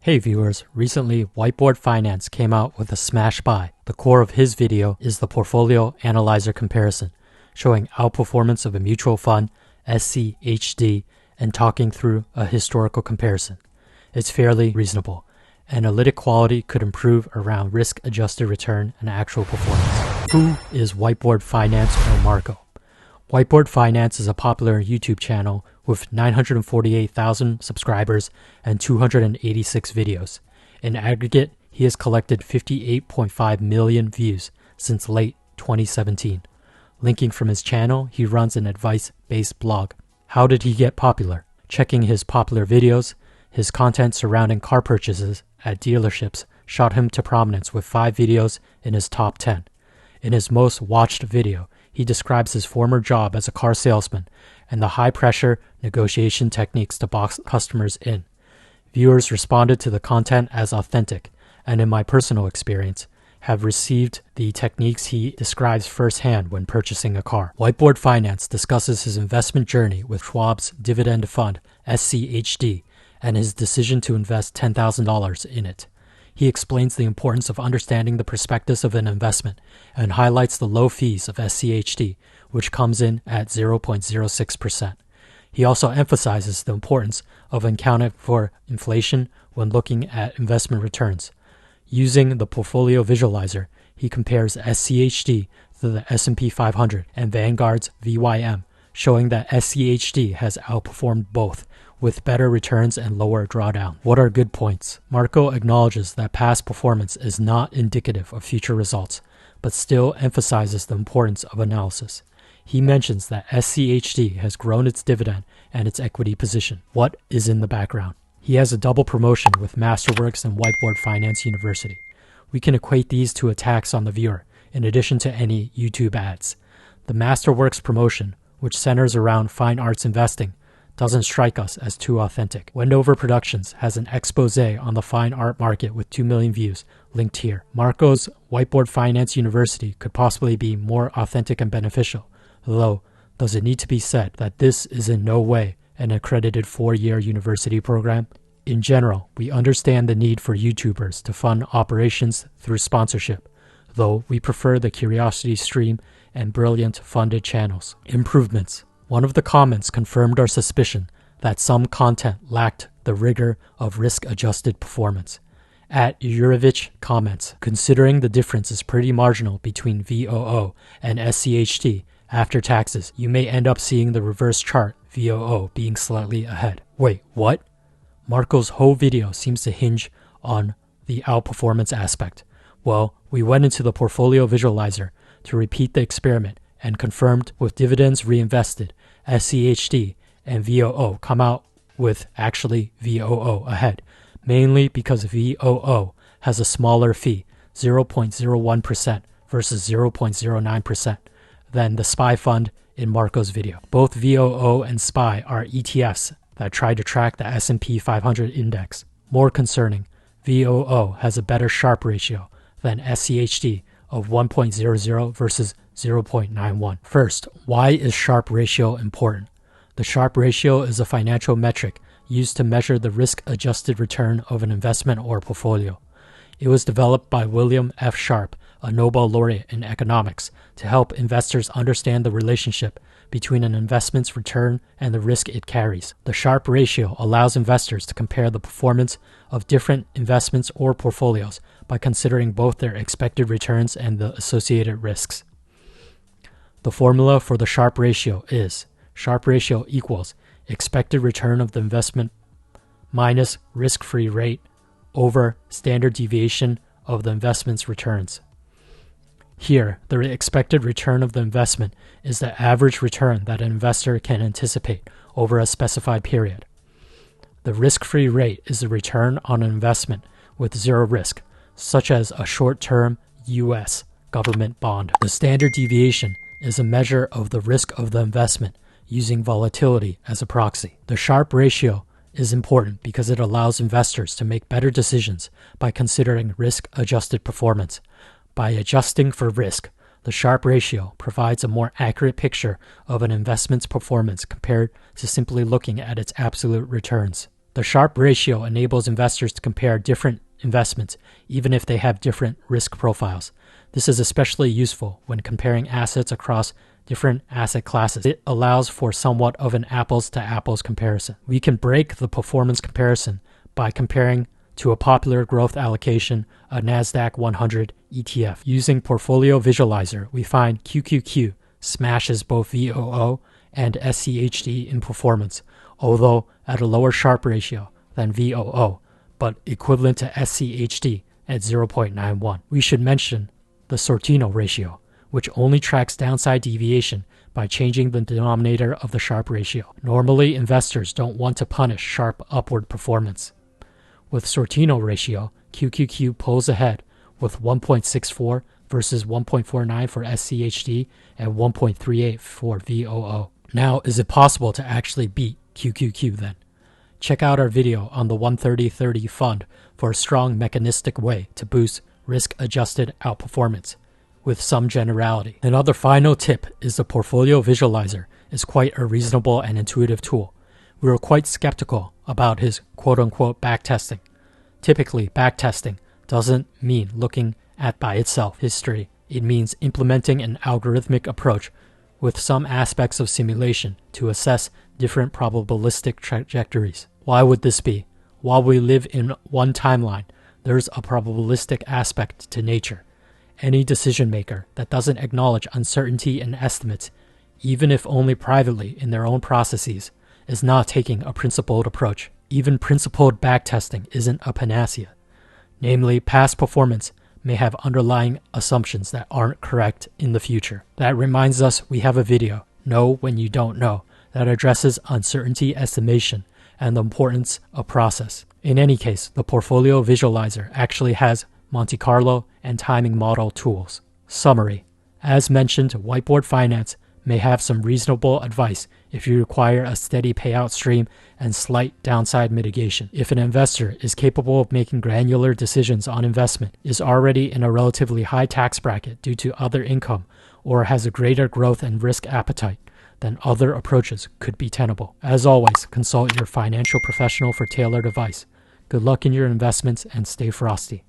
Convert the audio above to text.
Hey viewers, recently Whiteboard Finance came out with a smash buy. The core of his video is the portfolio analyzer comparison, showing outperformance of a mutual fund, SCHD, and talking through a historical comparison. It's fairly reasonable. Analytic quality could improve around risk-adjusted return and actual performance. Who is Whiteboard Finance or Marco? Whiteboard Finance is a popular YouTube channel with 948,000 subscribers and 286 videos. In aggregate, he has collected 58.5 million views since late 2017. Linking from his channel, he runs an advice-based blog. How did he get popular? Checking his popular videos, his content surrounding car purchases at dealerships shot him to prominence with 5 videos in his top 10. In his most watched video, he describes his former job as a car salesman and the high-pressure negotiation techniques to box customers in. Viewers responded to the content as authentic, and in my personal experience, have received the techniques he describes firsthand when purchasing a car. Whiteboard Finance discusses his investment journey with Schwab's dividend fund, SCHD, and his decision to invest $10,000 in it. He explains the importance of understanding the prospectus of an investment and highlights the low fees of SCHD, which comes in at 0.06%. He also emphasizes the importance of accounting for inflation when looking at investment returns. Using the portfolio visualizer, he compares SCHD to the S&P 500 and Vanguard's VYM, showing that SCHD has outperformed both, with better returns and lower drawdown. What are good points? Marco acknowledges that past performance is not indicative of future results, but still emphasizes the importance of analysis. He mentions that SCHD has grown its dividend and its equity position. What is in the background? He has a double promotion with Masterworks and Whiteboard Finance University. We can equate these to a tax on the viewer, in addition to any YouTube ads. The Masterworks promotion, which centers around fine arts investing, doesn't strike us as too authentic. Wendover Productions has an expose on the fine art market with 2 million views, linked here. Marco's Whiteboard Finance University could possibly be more authentic and beneficial, though does it need to be said that this is in no way an accredited 4-year university program? In general, we understand the need for YouTubers to fund operations through sponsorship, though we prefer the Curiosity Stream and Brilliant funded channels. Improvements. One of the comments confirmed our suspicion that some content lacked the rigor of risk-adjusted performance. At Yurovich comments, considering the difference is pretty marginal between VOO and SCHD after taxes, you may end up seeing the reverse chart, VOO being slightly ahead. Wait, what? Marco's whole video seems to hinge on the outperformance aspect. Well, we went into the portfolio visualizer to repeat the experiment and confirmed with dividends reinvested, SCHD and VOO come out with actually VOO ahead, mainly because VOO has a smaller fee, 0.01% versus 0.09%, than the SPY fund in Marco's video. Both VOO and SPY are ETFs that try to track the S&P 500 index. More concerning, VOO has a better Sharpe ratio than SCHD of 1.00 versus 0.91. First, why is Sharpe ratio important? The Sharpe ratio is a financial metric used to measure the risk-adjusted return of an investment or portfolio. It was developed by William F. Sharpe, a Nobel laureate in economics, to help investors understand the relationship between an investment's return and the risk it carries. The Sharpe ratio allows investors to compare the performance of different investments or portfolios by considering both their expected returns and the associated risks. The formula for the Sharpe ratio is Sharpe ratio equals expected return of the investment minus risk-free rate over standard deviation of the investment's returns. Here, the expected return of the investment is the average return that an investor can anticipate over a specified period. The risk-free rate is the return on an investment with zero risk, such as a short-term U.S. government bond. The standard deviation is a measure of the risk of the investment using volatility as a proxy. The Sharpe ratio is important because it allows investors to make better decisions by considering risk-adjusted performance. By adjusting for risk, the Sharpe ratio provides a more accurate picture of an investment's performance compared to simply looking at its absolute returns. The Sharpe ratio enables investors to compare different investments, even if they have different risk profiles. This is especially useful when comparing assets across different asset classes. It allows for somewhat of an apples-to-apples comparison. We can break the performance comparison by comparing to a popular growth allocation, a NASDAQ 100 ETF. Using Portfolio Visualizer, we find QQQ smashes both VOO and SCHD in performance, although at a lower Sharpe ratio than VOO, but equivalent to SCHD at 0.91. We should mention the Sortino ratio, which only tracks downside deviation by changing the denominator of the Sharpe ratio. Normally, investors don't want to punish Sharpe upward performance. With Sortino ratio, QQQ pulls ahead with 1.64 versus 1.49 for SCHD and 1.38 for VOO. Now, is it possible to actually beat QQQ then? Check out our video on the 130/30 fund for a strong mechanistic way to boost risk-adjusted outperformance with some generality. Another final tip is the Portfolio Visualizer is quite a reasonable and intuitive tool. We were quite skeptical about his quote-unquote backtesting. Typically, backtesting doesn't mean looking at by itself history. It means implementing an algorithmic approach with some aspects of simulation to assess different probabilistic trajectories. Why would this be? While we live in one timeline, there's a probabilistic aspect to nature. Any decision maker that doesn't acknowledge uncertainty in estimates, even if only privately in their own processes, is not taking a principled approach. Even principled backtesting isn't a panacea. Namely, past performance may have underlying assumptions that aren't correct in the future. That reminds us we have a video, Know When You Don't Know, that addresses uncertainty estimation and the importance of process. In any case, the Portfolio Visualizer actually has Monte Carlo and timing model tools. Summary. As mentioned, Whiteboard Finance may have some reasonable advice if you require a steady payout stream and slight downside mitigation. If an investor is capable of making granular decisions on investment, is already in a relatively high tax bracket due to other income, or has a greater growth and risk appetite, then other approaches could be tenable. As always, consult your financial professional for tailored advice. Good luck in your investments and stay frosty.